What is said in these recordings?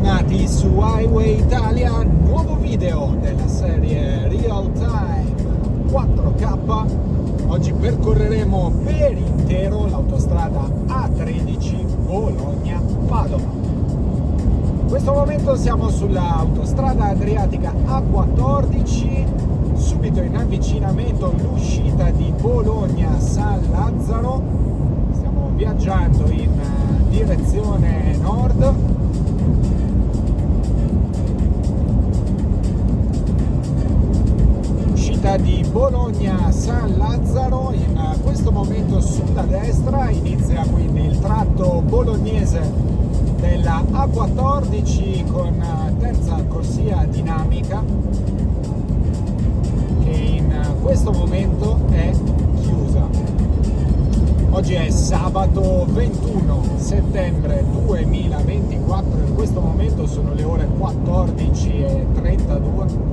Bentornati su Highway Italia, nuovo video della serie Real Time 4K. Oggi percorreremo per intero l'autostrada A13 Bologna-Padova. In questo momento siamo sull'autostrada adriatica A14, subito in avvicinamento l'uscita di Bologna-San Lazzaro. Stiamo viaggiando in direzione nord. Uscita di Bologna-San Lazzaro, in questo momento sulla destra inizia quindi il tratto bolognese della A14 con terza corsia dinamica, che in questo momento è chiusa. Oggi è sabato 21 settembre 2024, in questo momento sono le ore 14:32.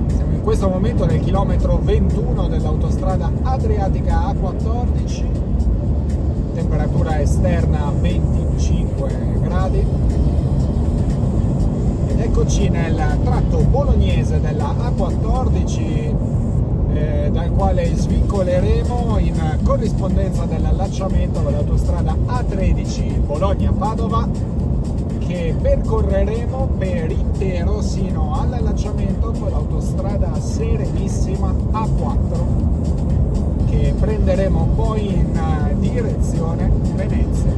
Siamo in questo momento nel chilometro 21 dell'autostrada adriatica A14, temperatura esterna 25 gradi. Ed eccoci nel tratto bolognese della A14, dal quale svincoleremo in corrispondenza dell'allacciamento con l'autostrada A13 Bologna-Padova, che percorreremo per intero sino all'allacciamento con l'autostrada Serenissima A4, che prenderemo poi in direzione Venezia.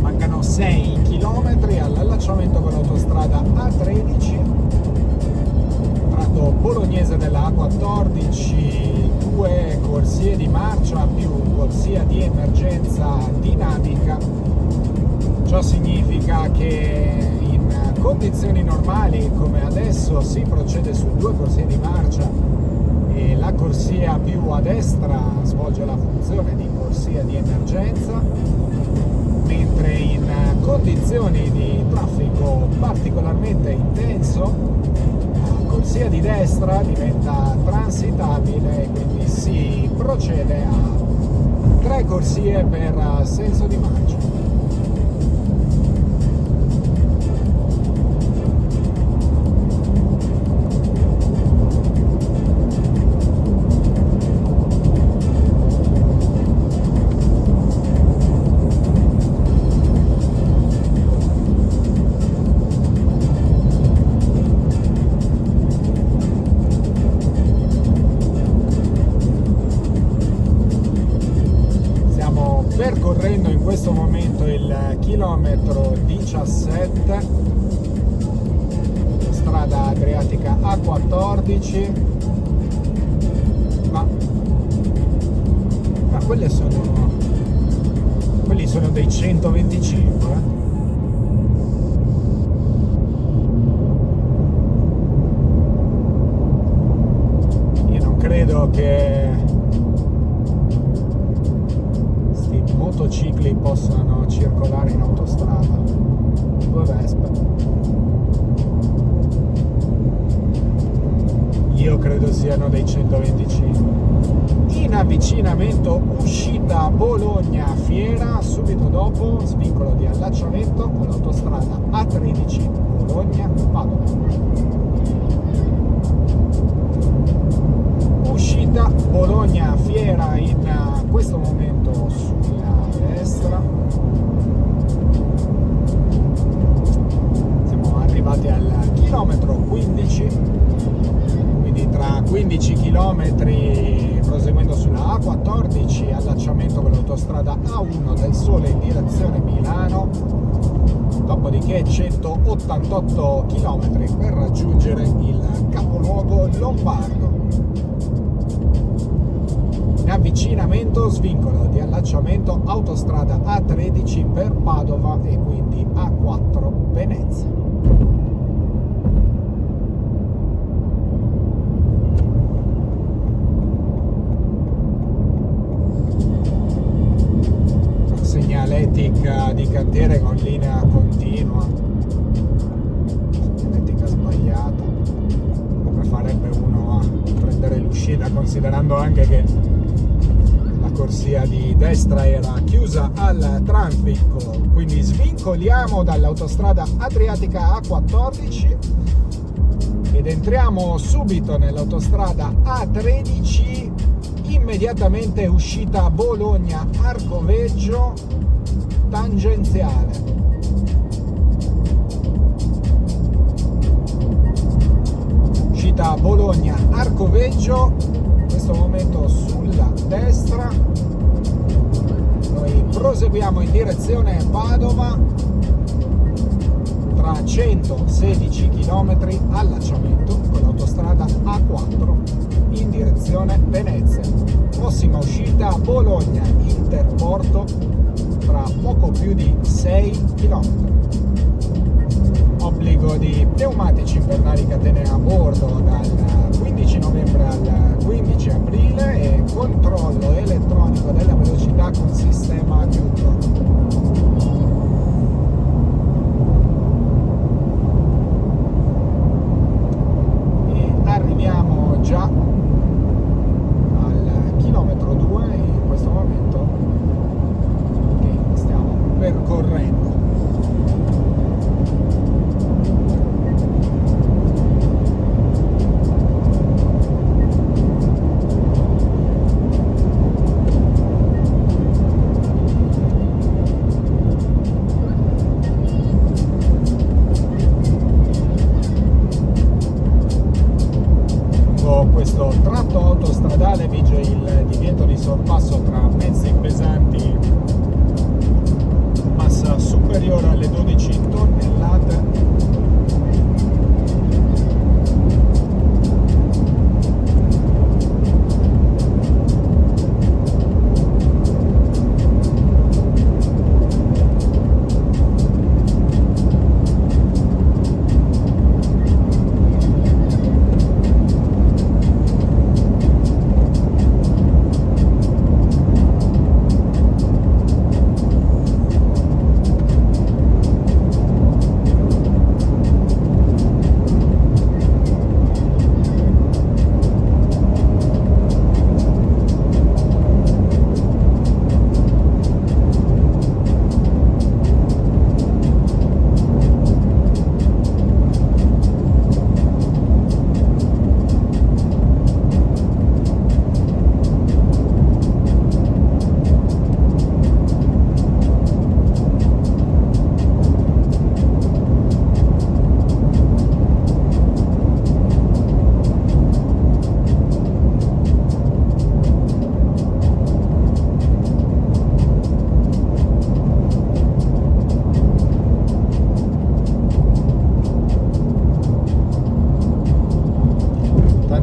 Mancano 6 km all'allacciamento con l'autostrada A13, tratto bolognese della A14, 2 corsie di marcia più corsia di emergenza dinamica. Ciò significa che in condizioni normali come adesso si procede su 2 corsie di marcia e la corsia più a destra svolge la funzione di corsia di emergenza, mentre in condizioni di traffico particolarmente intenso la corsia di destra diventa transitabile e quindi si procede a 3 corsie per senso di marcia. Percorrendo in questo momento il chilometro 17, strada adriatica A14, ma quelli sono dei 125. Io non credo che motocicli possano circolare in autostrada. 2 Vespe. Io credo siano dei 125. In avvicinamento uscita Bologna-Fiera, subito dopo svincolo di allacciamento con l'autostrada A13 Bologna-Padova. Uscita Bologna-Fiera in questo momento sulla destra. Siamo arrivati al chilometro 15, quindi tra 15 km proseguendo sulla A14, allacciamento con l'autostrada A1 del Sole in direzione Milano, dopodiché 188 km per raggiungere il capoluogo lombardo. Avvicinamento, svincolo di allacciamento autostrada A13 per Padova e quindi A4 Venezia. Segnaletica di cantiere con linea continua, segnaletica sbagliata, come farebbe uno a prendere l'uscita, considerando anche che corsia di destra era chiusa al traffico, quindi svincoliamo dall'autostrada Adriatica A14 ed entriamo subito nell'autostrada A13, immediatamente uscita Bologna-Arcoveggio tangenziale. Uscita Bologna-Arcoveggio, in questo momento sulla destra. Noi proseguiamo in direzione Padova, tra 116 km allacciamento con l'autostrada A4 in direzione Venezia. Prossima uscita Bologna Interporto, tra poco più di 6 km. Obbligo di pneumatici invernali catene a bordo dal 15 novembre al 15 aprile e controllo elettronico della velocità con sistema neutro. Arriviamo già al chilometro 2 in questo momento che stiamo percorrendo. Questo tratto autostradale vige il divieto di sorpasso tra mezzi pesanti massa superiore alle 12 tonnellate .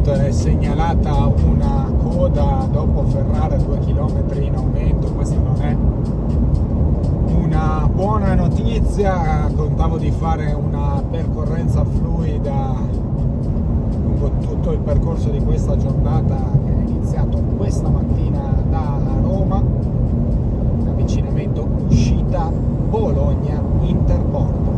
È segnalata una coda dopo Ferrara 2 km in aumento. Questa non è una buona notizia. Contavo di fare una percorrenza fluida lungo tutto il percorso di questa giornata che è iniziato questa mattina da Roma. Avvicinamento uscita Bologna Interporto.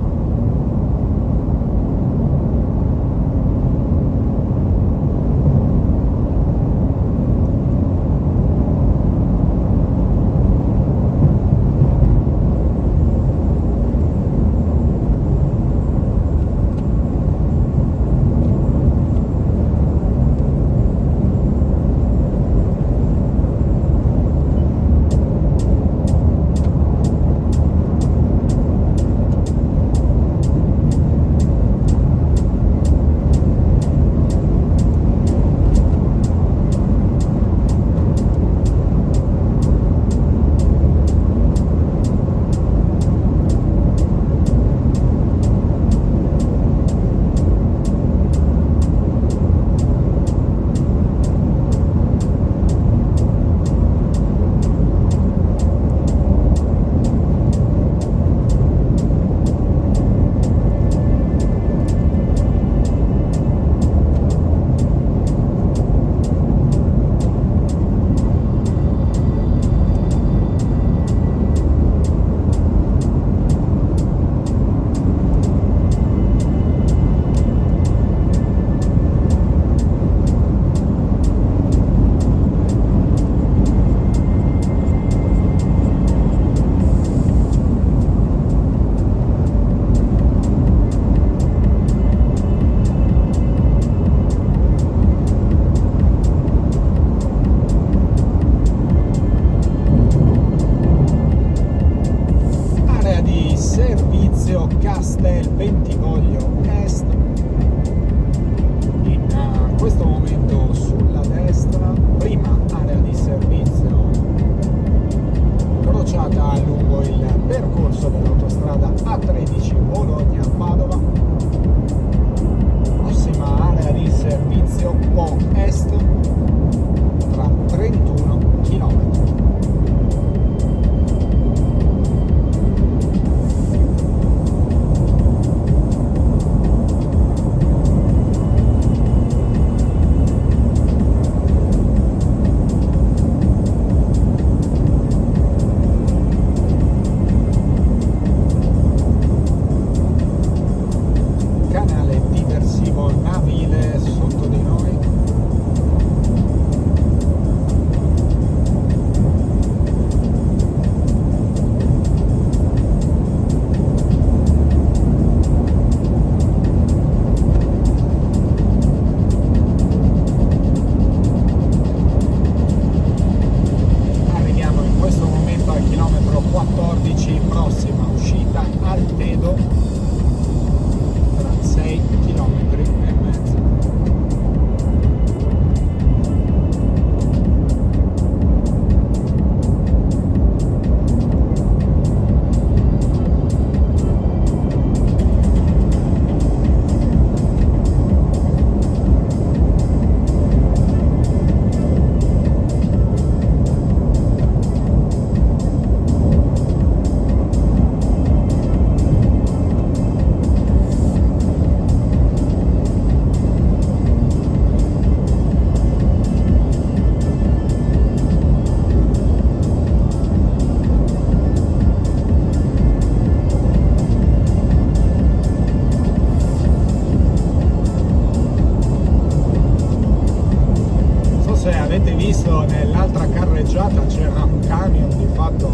visto nell'altra carreggiata c'era un camion di fatto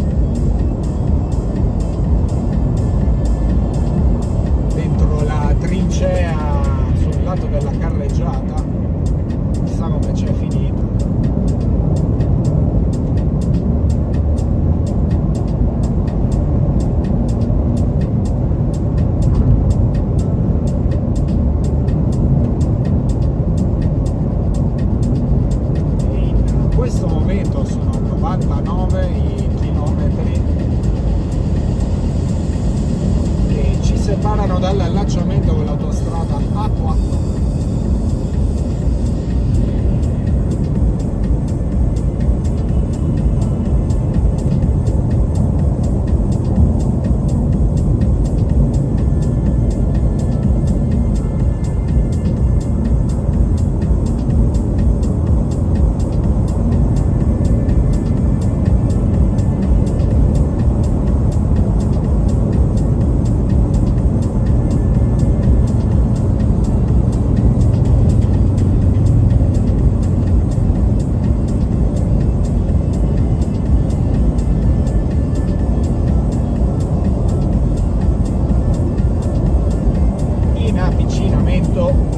dentro la trincea sul lato della carreggiata, chissà come c'è finito. In questo momento sono 99 i chilometri che ci separano dall'allacciamento con l'autostrada A4.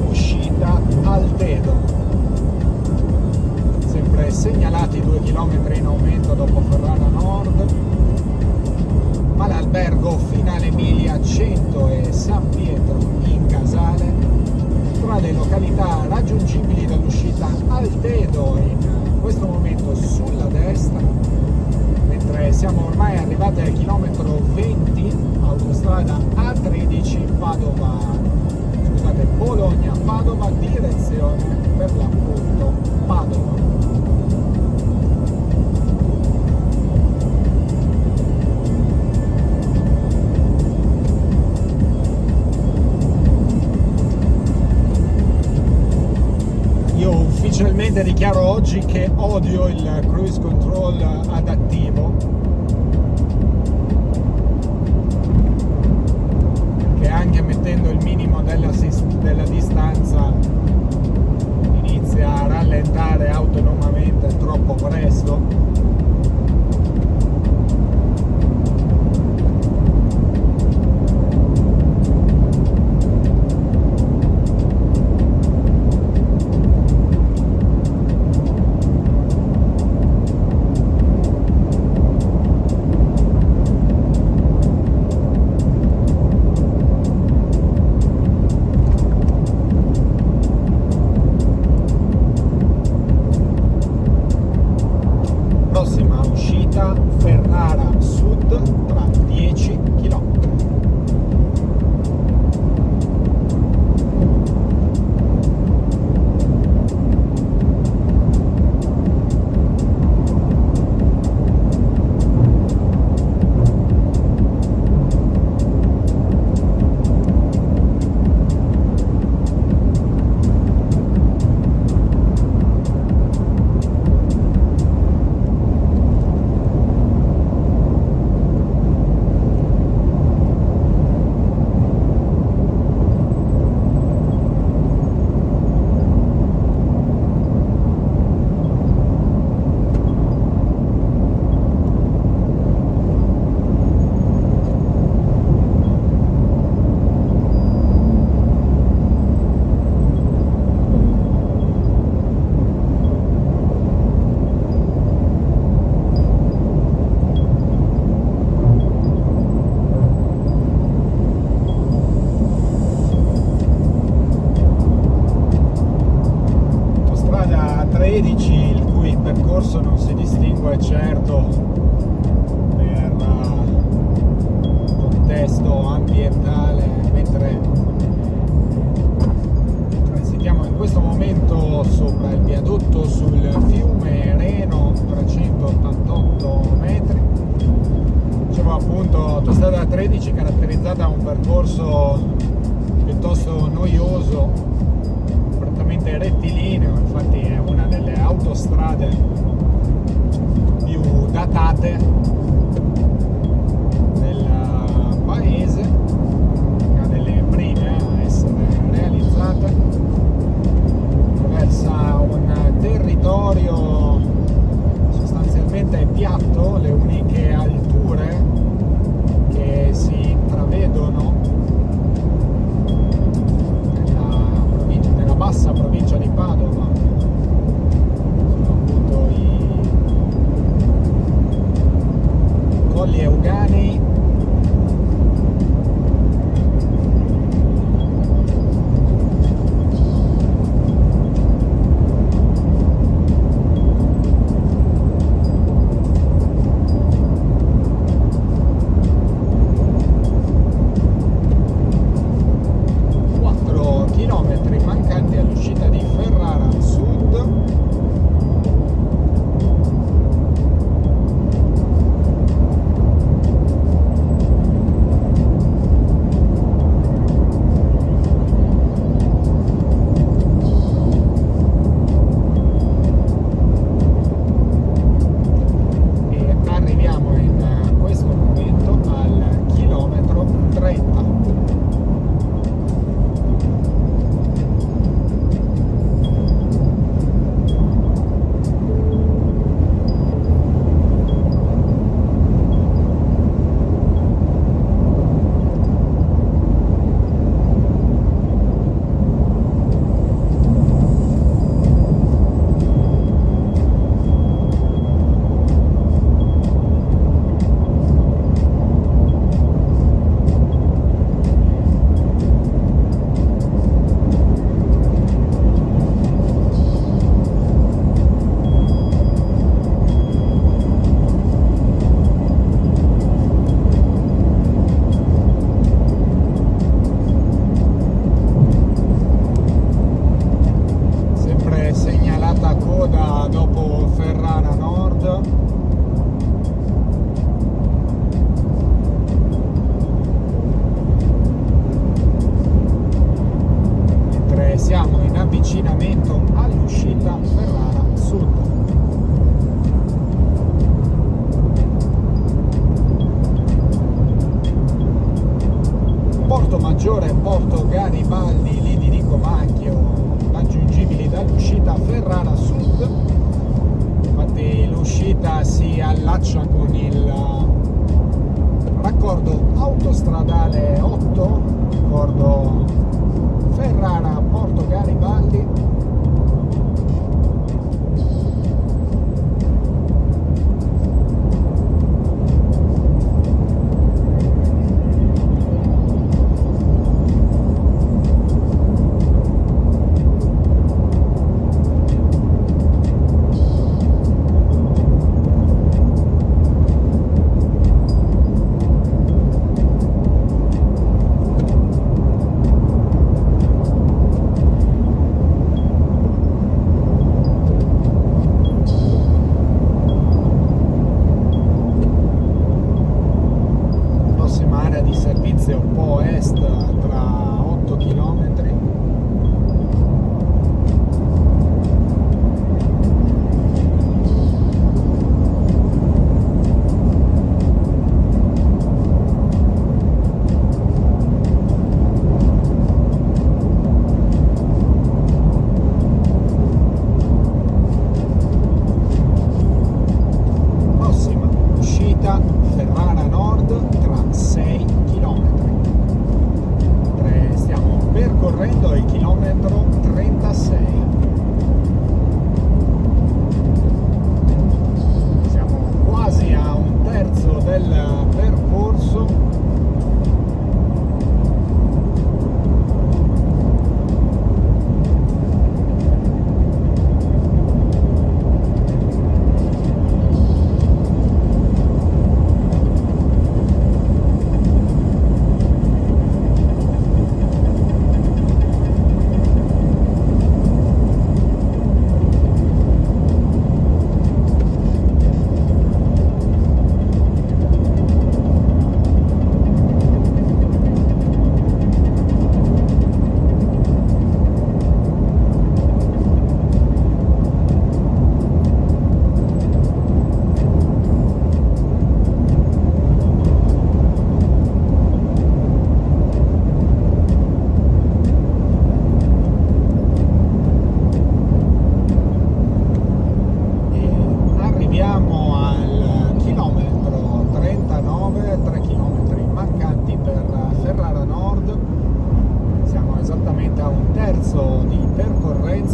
Uscita Altedo, sempre segnalati 2 km in aumento dopo Ferrara Nord, ma l'albergo Finale Emilia 100 e San Pietro in Casale tra le località raggiungibili dall'uscita Altedo, in questo momento sulla destra, mentre siamo ormai arrivati al chilometro 20, autostrada A13 Bologna-Padova, direzione per l'appunto Padova. Io ufficialmente dichiaro oggi che odio il cruise control adattivo, anche mettendo il minimo della distanza inizia a rallentare autonomamente troppo presto. Prossima uscita Ferrara Sud tra 10 km. il cui percorso non si distingue certo per contesto ambientale, mentre transitiamo in questo momento sopra il viadotto sul fiume Reno, 388 metri. Dicevo appunto, autostrada 13 caratterizzata da un percorso piuttosto noioso, prettamente rettilineo, infatti è una delle autostrade più datate del paese, una delle prime a essere realizzata, attraversa un territorio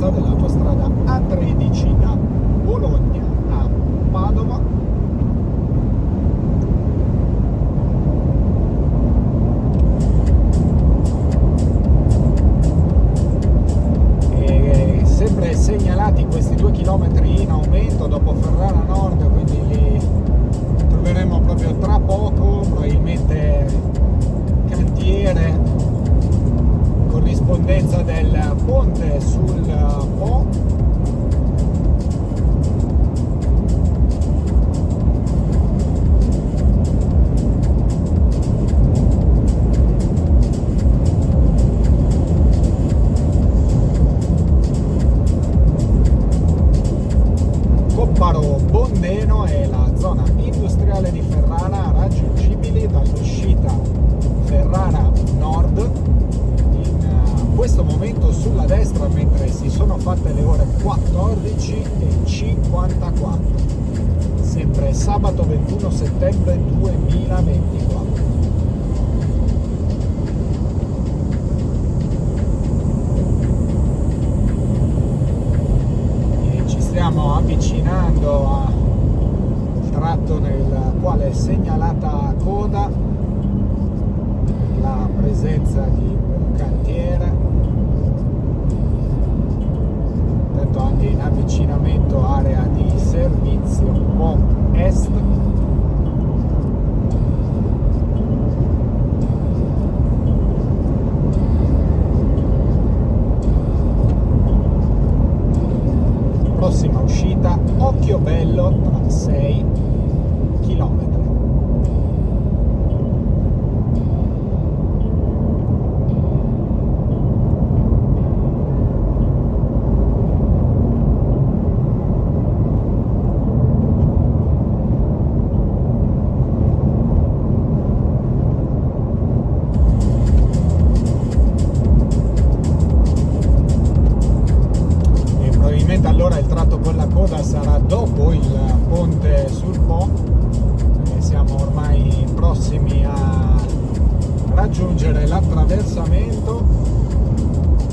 sicurezza dell'autostrada A13 da Bologna a Padova. Sempre segnalati questi 2 km in aumento dopo Ferrara Nord, quindi li troveremo proprio tra poco, probabilmente cantiere, corrispondenza del ponte sul Po. Bondeno è la zona industriale di Ferrara, raggiungibile dall'uscita Ferrara Nord in questo momento sulla destra, mentre si sono fatte le ore 14:54, sempre sabato 21 settembre 2024. Stiamo avvicinando al tratto nel quale è segnalata coda, la presenza di un cantiere, tanto anche in avvicinamento area di servizio Po Est. Prossima uscita Occhiobello tra 6 km. Allora il tratto con la coda sarà dopo il ponte sul Po, perché siamo ormai prossimi a raggiungere l'attraversamento.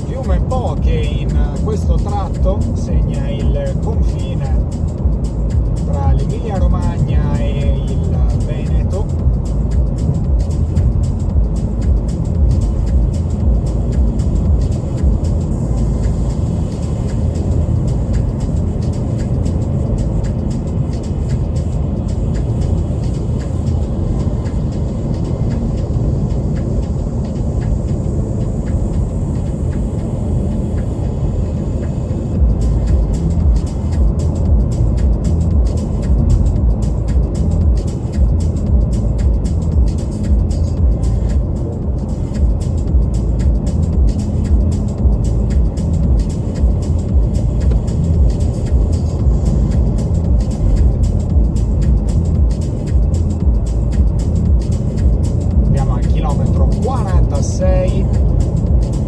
Fiume Po che in questo tratto segna il confine tra l'Emilia Romagna e il Veneto.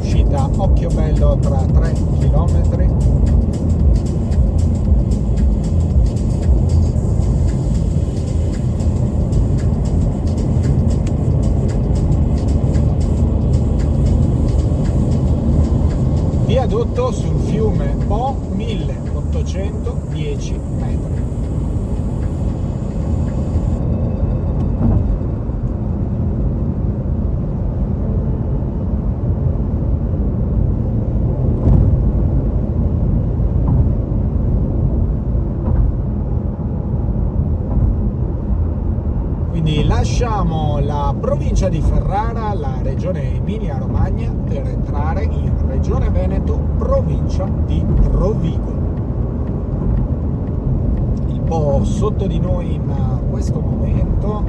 Uscita Occhiobello tra 3 km. Viadotto sul fiume Po, 1810 metri. Quindi lasciamo la provincia di Ferrara, la regione Emilia Romagna, per entrare in regione Veneto, provincia di Rovigo. Il Po sotto di noi in questo momento,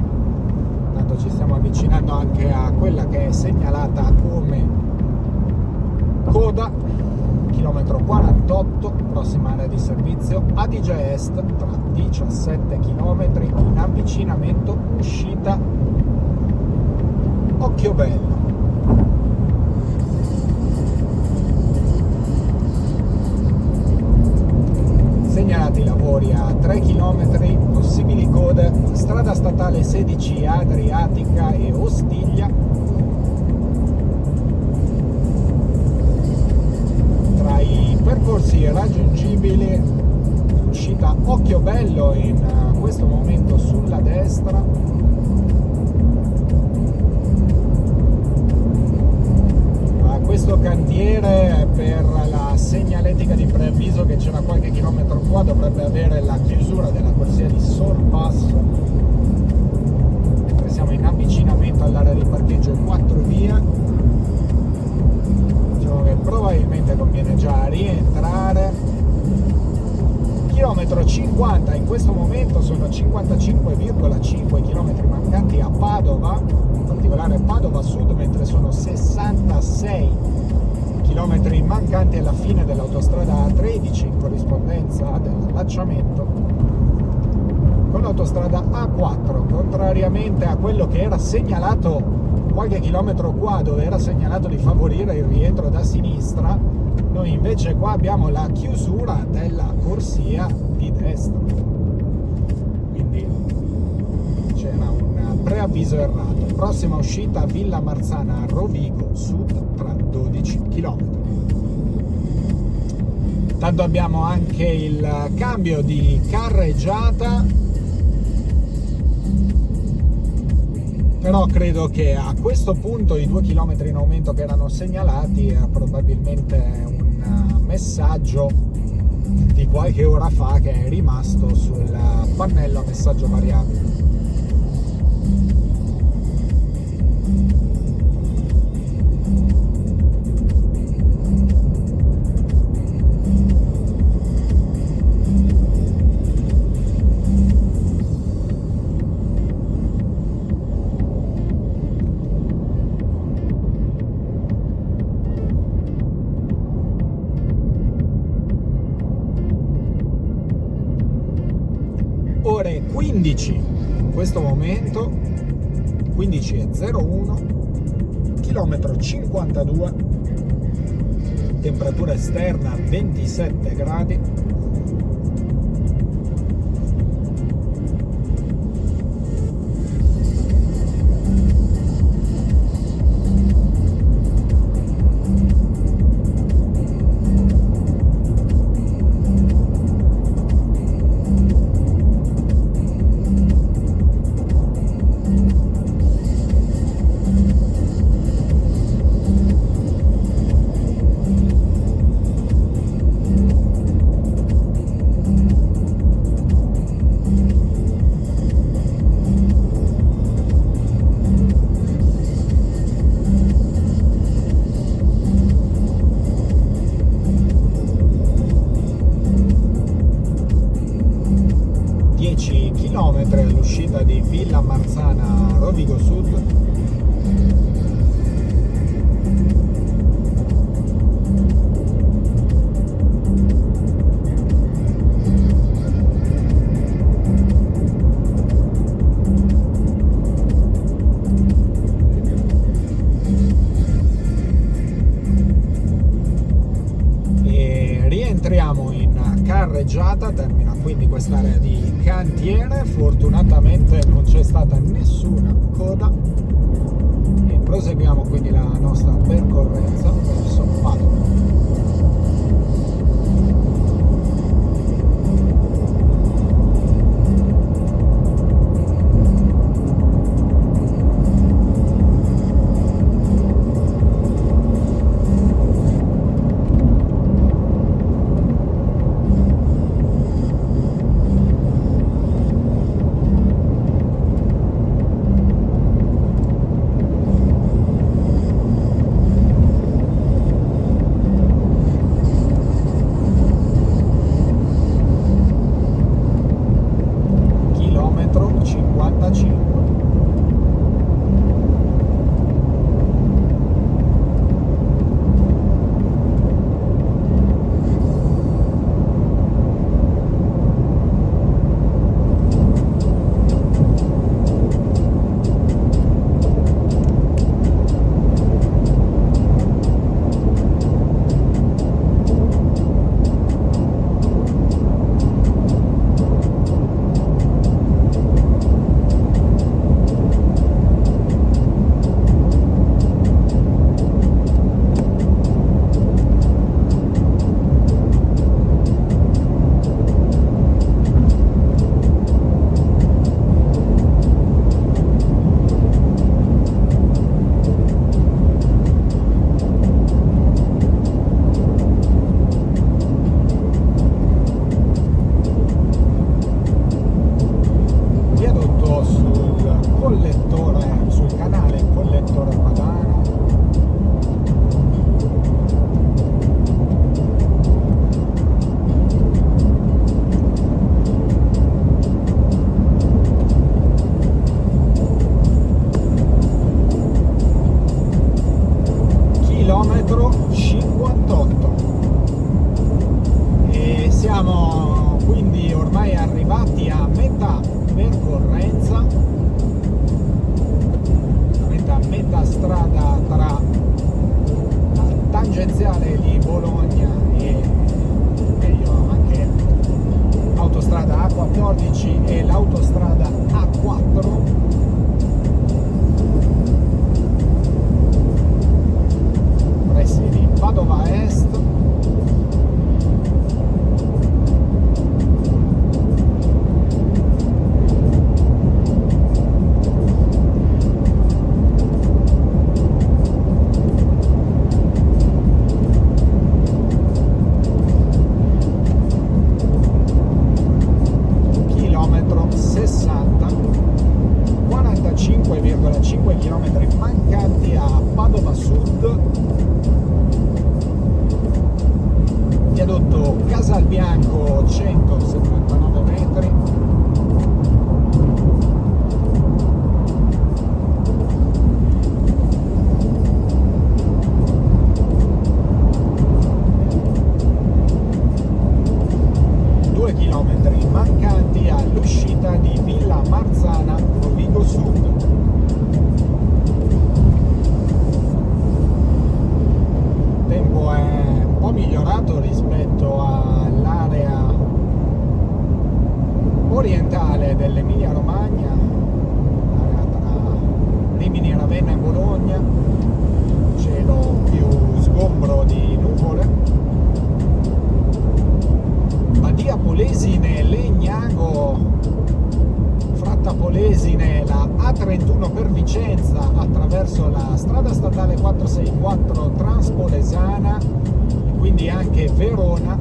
tanto ci stiamo avvicinando anche a quella che è segnalata come coda, chilometro 48, prossima area di servizio Adige Est tra 17 km in avvicinamento uscita Occhiobello. Segnalati i lavori a 3 km, possibili code, strada statale 16 Adriatica e Ostiglia. Tra i percorsi punti raggiungibili. Uscita Occhiobello in questo momento sulla destra. Questo cantiere, per la segnaletica di preavviso che c'era qualche chilometro qua, dovrebbe avere la chiusura della corsia di sorpasso, mentre siamo in avvicinamento all'area di parcheggio 4 vie. Diciamo che probabilmente conviene già rientrare. Chilometro 50, in questo momento sono 55,5 km mancanti a Padova, in particolare Padova Sud, mentre sono 66 km mancanti alla fine dell'autostrada A13, in corrispondenza dell'allacciamento con l'autostrada A4. Contrariamente a quello che era segnalato qualche chilometro qua, dove era segnalato di favorire il rientro da sinistra, noi invece qua abbiamo la chiusura della corsia di destra, quindi c'era un preavviso errato. Prossima uscita Villa Marzana Rovigo Sud tra 12 km. Tanto abbiamo anche il cambio di carreggiata, però credo che a questo punto i 2 km in aumento che erano segnalati è probabilmente un messaggio di qualche ora fa che è rimasto sul pannello a messaggio variabile. Ore 15 in questo momento, 15:01, chilometro 52, temperatura esterna 27 gradi. All'uscita di Villa Marzana Rovigo Sud. E rientriamo in carreggiata, termina quindi quest'area di cantiere. Fortunatamente non c'è stata nessuna coda e proseguiamo quindi la nostra percorrenza verso Padova. tangenziale di Bologna e meglio anche autostrada A14 e l'autostrada A4, pressi di Padova Est. Chilometro 60, 45,5 km mancanti a Padova Sud, viadotto Casalbianco 179 metri, chilometri mancanti all'uscita di Villa Marzana, Rovigo Sud. Il tempo è un po' migliorato rispetto all'area orientale dell'Emilia Romagna, l'area tra Rimini, Ravenna e Bologna, cielo più sgombro di nuvole. Badia Polesine, Legnago, Fratta Polesine, la A31 per Vicenza attraverso la strada statale 464 Transpolesana e quindi anche Verona,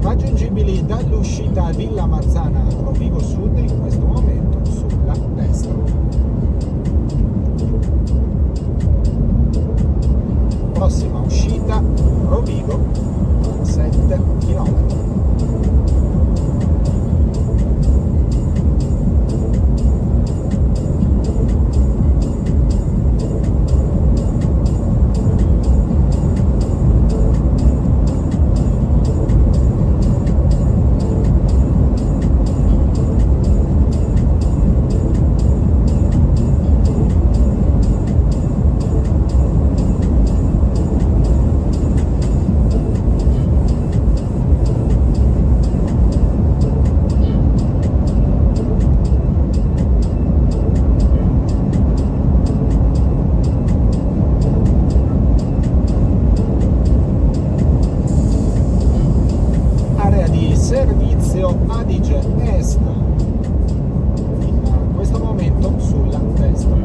raggiungibili dall'uscita Villa Marzana Rovigo Sud, in questo momento sulla destra. Prossima uscita Rovigo, 7 km. Servizio Adige Est, in questo momento sulla destra.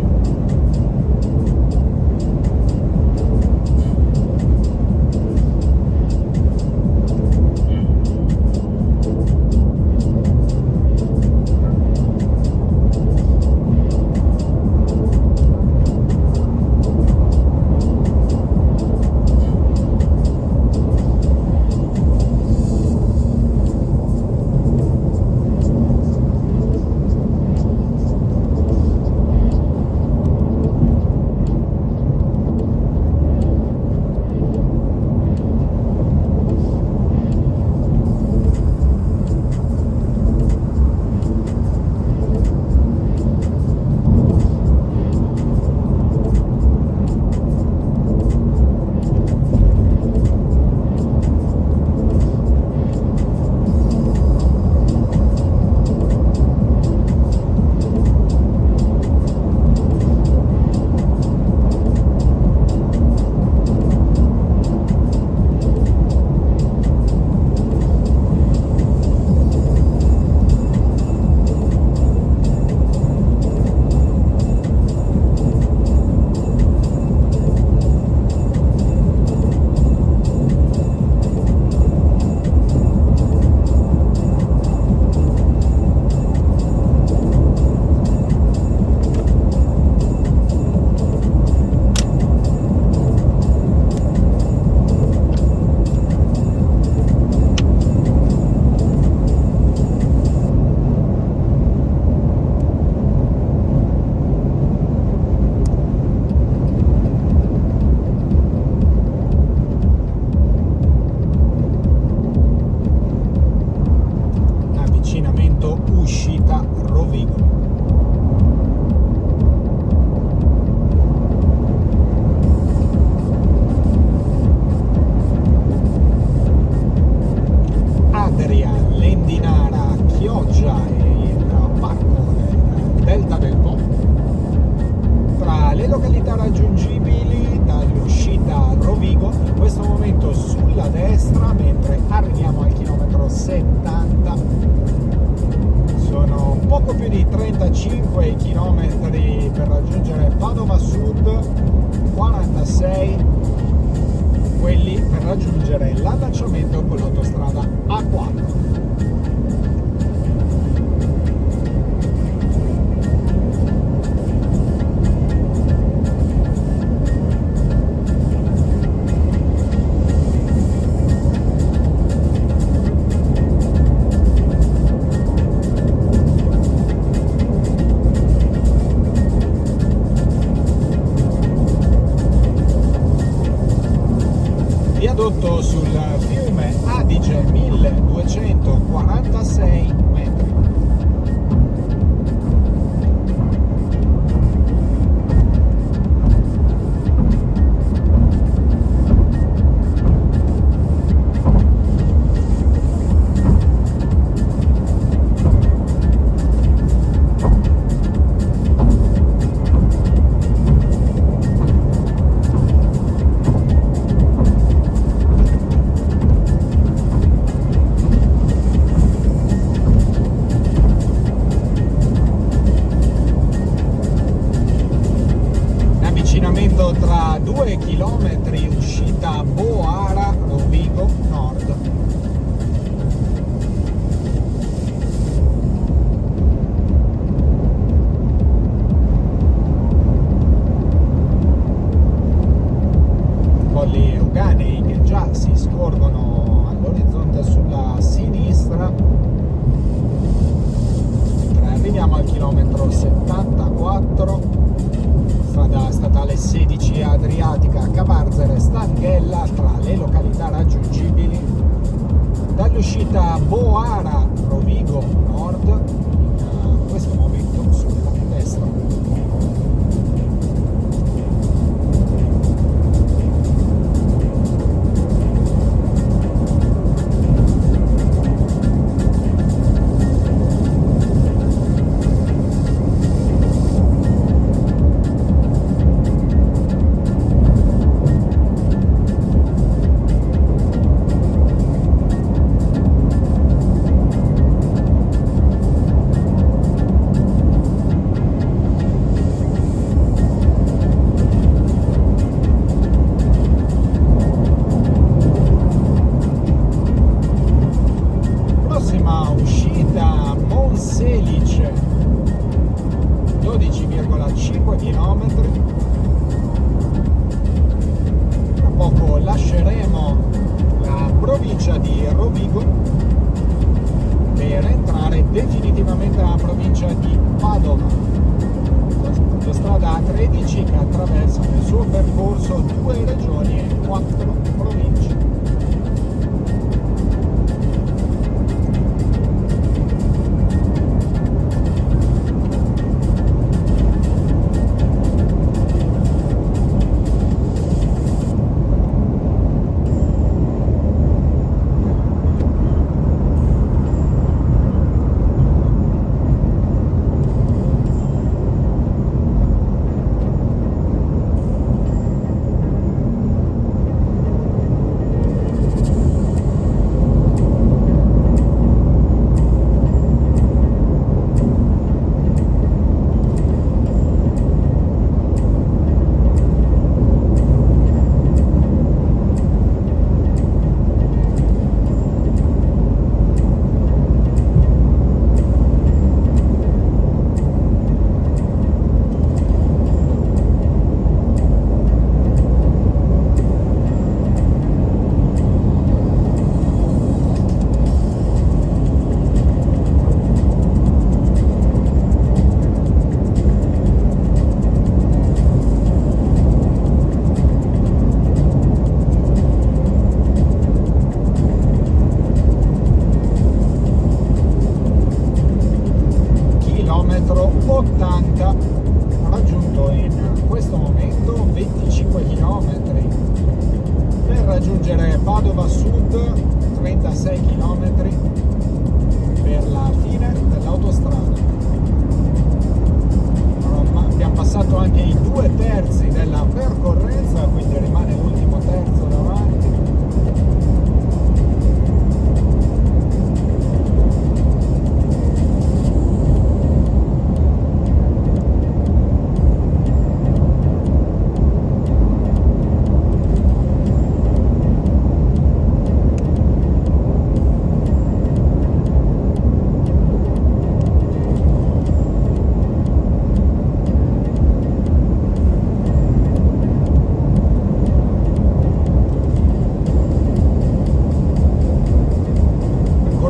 sull'autostrada A4. Viadotto sul fiume Adige, 1246 metri. Avvicinamento tra 2 chilometri, uscita Boara, Rovigo Nord. Colli Euganei che già si scorgono all'orizzonte sulla sinistra. Mentre arriviamo al chilometro 74. Strada statale 16 Adriatica, Cavarzere, Stanghella, tra le località raggiungibili dall'uscita Boara, Rovigo Nord, in questo momento sulla destra.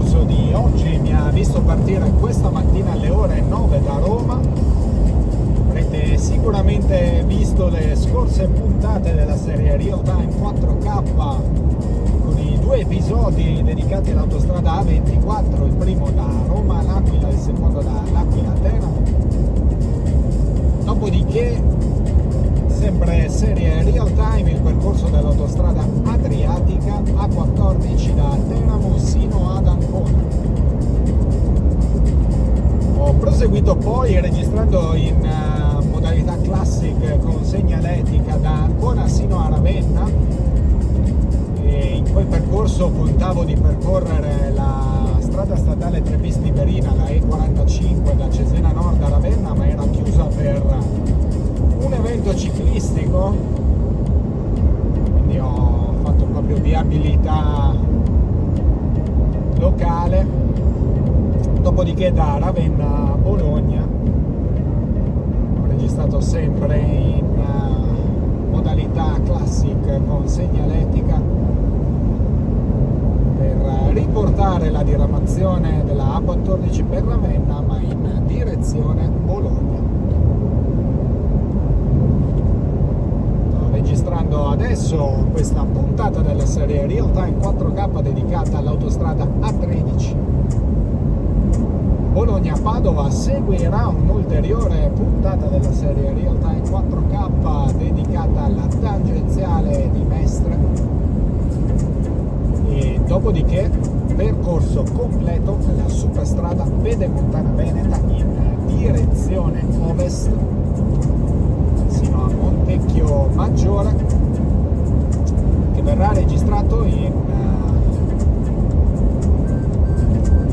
percorso di oggi mi ha visto partire questa mattina alle ore 9 da Roma. Avrete sicuramente visto le scorse puntate della serie Real Time 4K con i due episodi dedicati all'autostrada A24, il primo da Roma all'Aquila e il secondo da L'Aquila a Teramo. Dopodiché, sempre serie Real Time, il percorso dell'autostrada Adriatica A14 da Teramo sino ad Ancona. Ho proseguito poi registrando in modalità classic con segnaletica da Ancona sino a Ravenna, e in quel percorso contavo di percorrere la strada statale Trevisti Verina, la E45 da Cesena Nord a Ravenna, ma era chiusa per un evento ciclistico, quindi ho fatto proprio viabilità locale. Dopodiché da Ravenna a Bologna ho registrato sempre in modalità classic con segnaletica per riportare la diramazione della A14 per Ravenna, ma in direzione Bologna. Sto registrando adesso questa puntata della serie Real Time 4K dedicata all'autostrada A13 Bologna-Padova. Seguirà un'ulteriore puntata della serie Real Time 4K dedicata alla tangenziale di Mestre, e dopodiché percorso completo della superstrada Pedemontana Veneta in direzione ovest sino a Montecchio Maggiore, che verrà registrato in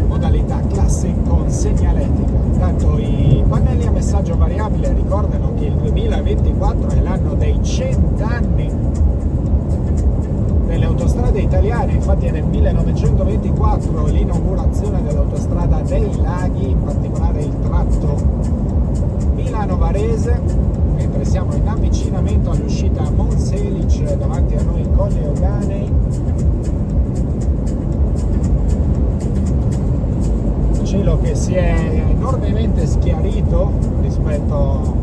modalità classic con segnaletica. Intanto i pannelli a messaggio variabile ricordano che il 2024 è l'anno dei 100 anni delle autostrade italiane. Infatti è nel 1924 l'inaugurazione dell'autostrada dei Laghi, in particolare il tratto Milano-Varese, mentre siamo in avvicinamento all'uscita a Monselice, davanti a noi Colle Euganei. Cielo che si è enormemente schiarito rispetto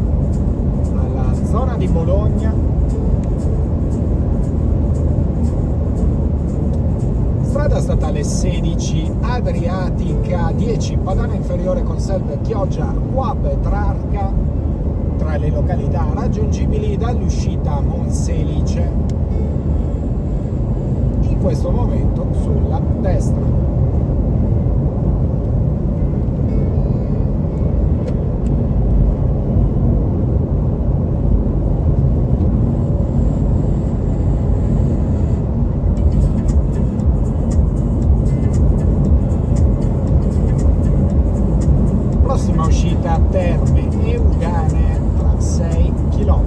alla zona di Bologna. Strada statale 16 Adriatica 10 Padana Inferiore Conselve Chioggia Quape Trarca, tra le località raggiungibili dall'uscita a Monselice, in questo momento sulla destra. Uscita Terme Euganee tra 6 km.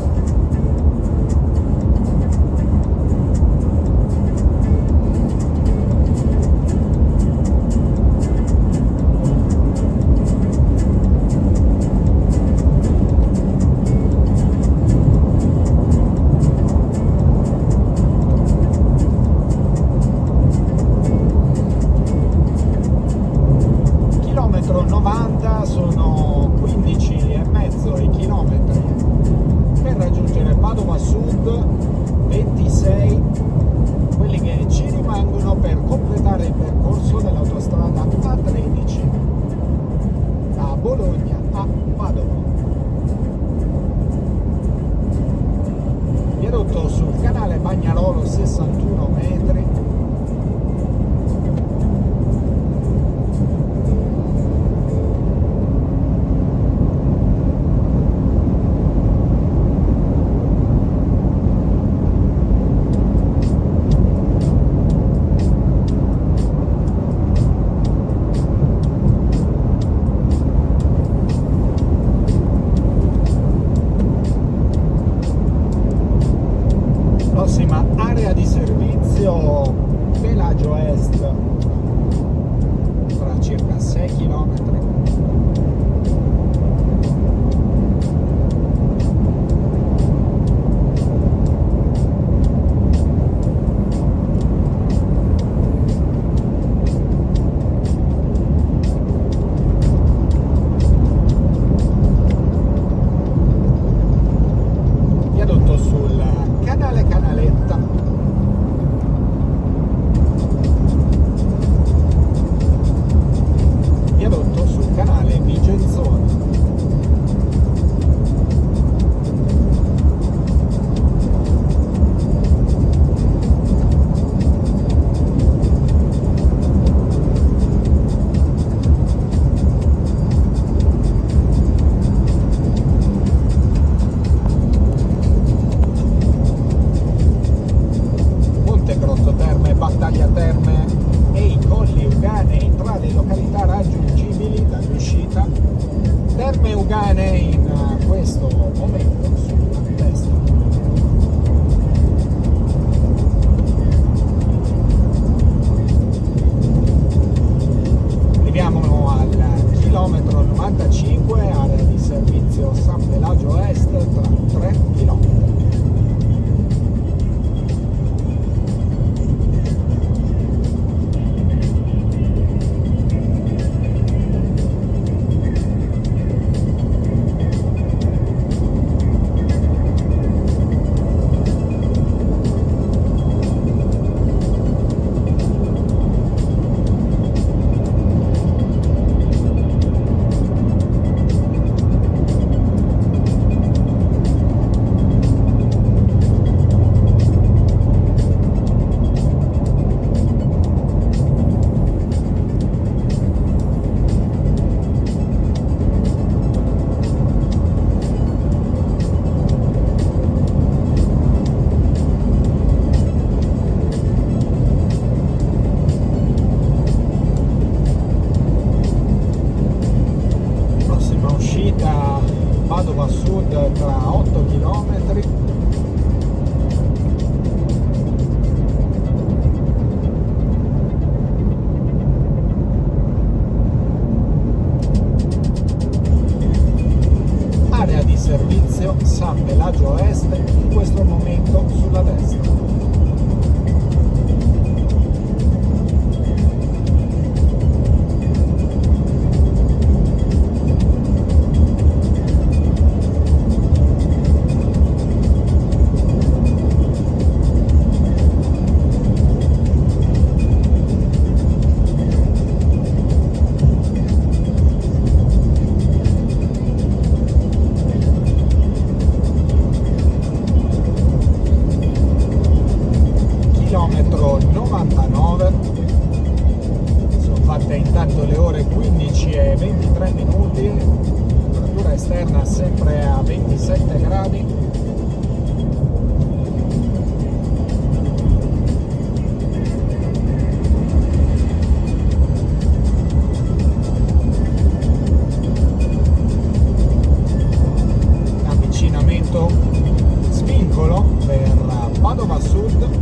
questo momento sulla destra. Arriviamo al chilometro 95, area di servizio San Pelagio Est tra 3 km. Padova Sud tra 8 km. Area di servizio San Pelagio Est, in questo momento sulla destra. Chilometro 99, sono fatte intanto le ore 15 e 23 minuti, temperatura esterna sempre a 27 gradi. Avvicinamento Spincolo per Padova Sud.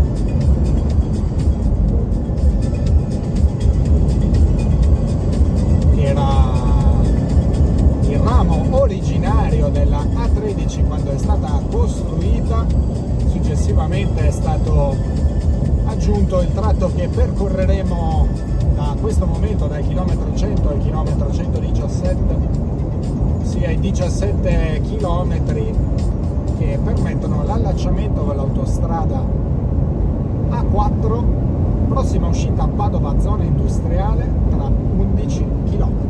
Originario della A13 quando è stata costruita, successivamente è stato aggiunto il tratto che percorreremo da questo momento, dal chilometro 100 al chilometro 117, sia i 17 chilometri che permettono l'allacciamento con l'autostrada A4, prossima uscita a Padova zona industriale tra 11 km.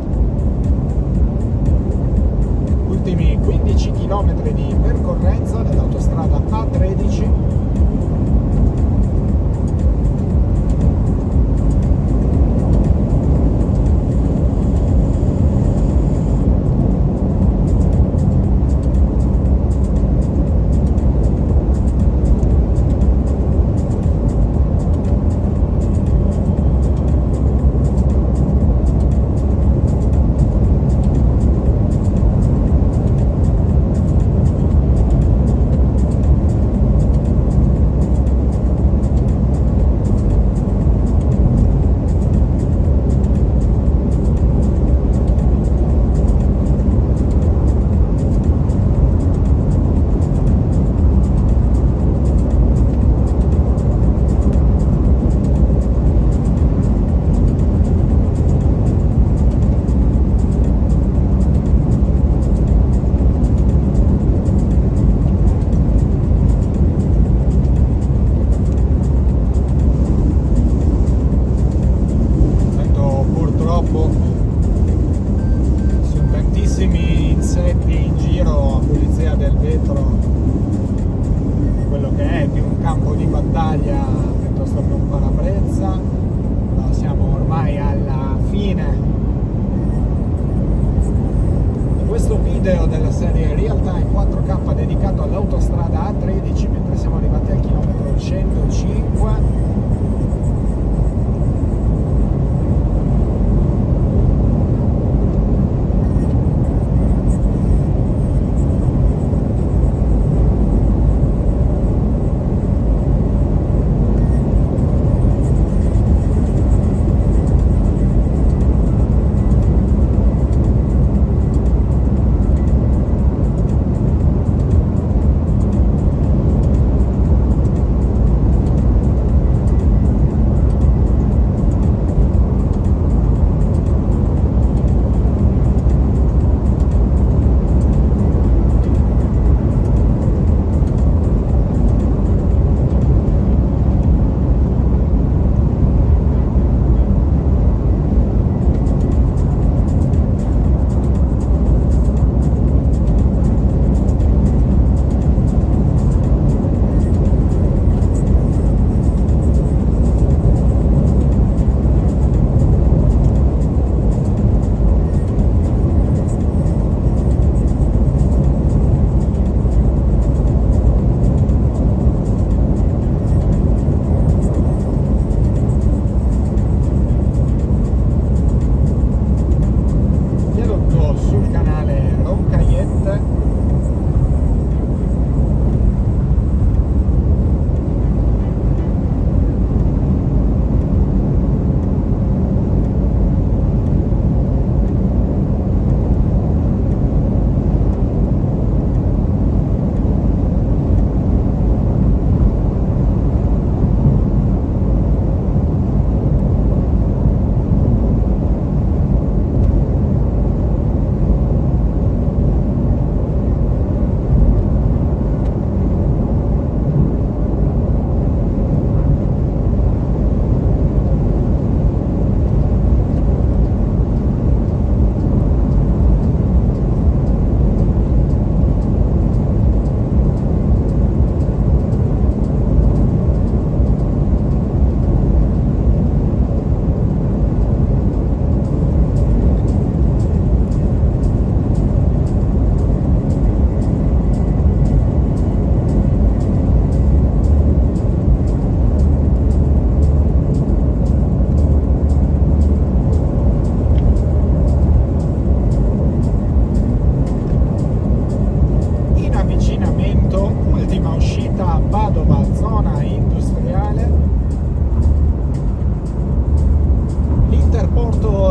Ultimi 15 km di percorrenza dell'autostrada A13. Sono tantissimi insetti in giro a pulizia del vetro, quello che è più un campo di battaglia piuttosto che un parabrezza. No, siamo ormai alla fine di questo video della serie Real Time 4K dedicato all'autostrada A13, mentre siamo arrivati al chilometro 105.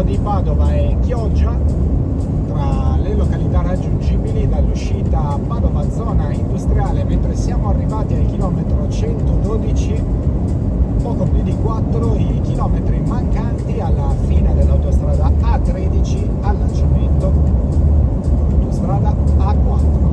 tratto di Padova e Chioggia, tra le località raggiungibili dall'uscita Padova zona industriale, mentre siamo arrivati al chilometro 112, poco più di 4 i chilometri mancanti alla fine dell'autostrada A13, allacciamento autostrada A4.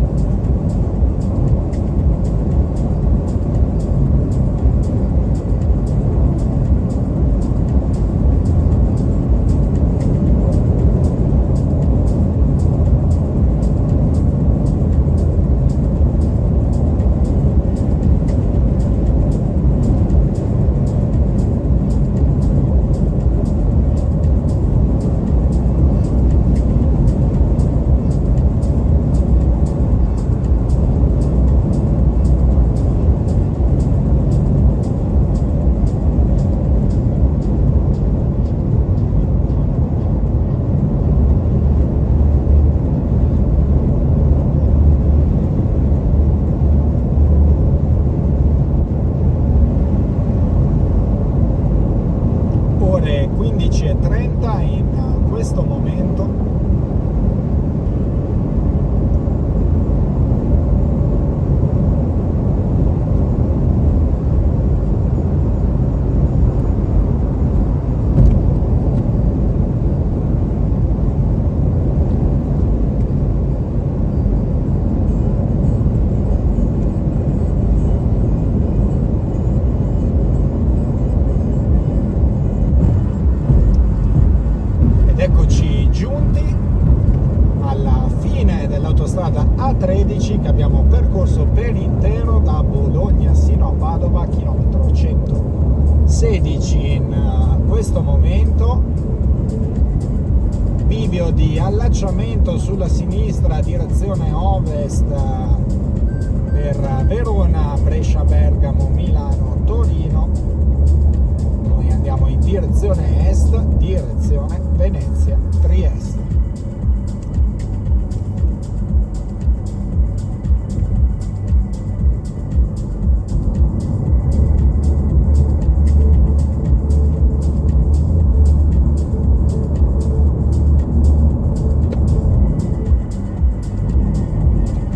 Ore 15:30 in questo momento. Eccoci giunti alla fine dell'autostrada A13 che abbiamo percorso per intero da Bologna sino a Padova, chilometro 116 in questo momento. Bivio di allacciamento sulla sinistra, direzione ovest per Verona, Brescia, Bergamo, Milano, Torino. Noi andiamo in direzione est, direzione Venezia, Trieste.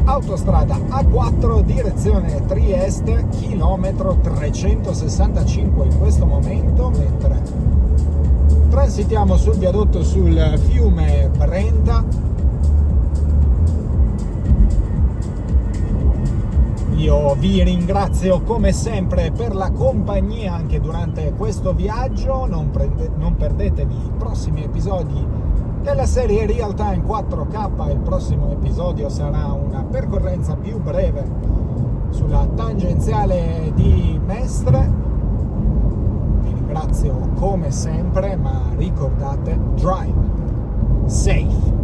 Autostrada A4 direzione Trieste, chilometro 365 in questo momento, mentre transitiamo sul viadotto sul fiume Brenta. Io vi ringrazio come sempre per la compagnia anche durante questo viaggio, non perdetevi i prossimi episodi della serie Real Time 4K. Il prossimo episodio sarà una percorrenza più breve sulla tangenziale di Mestre. Vi ringrazio come sempre, ma ricordate, drive safe.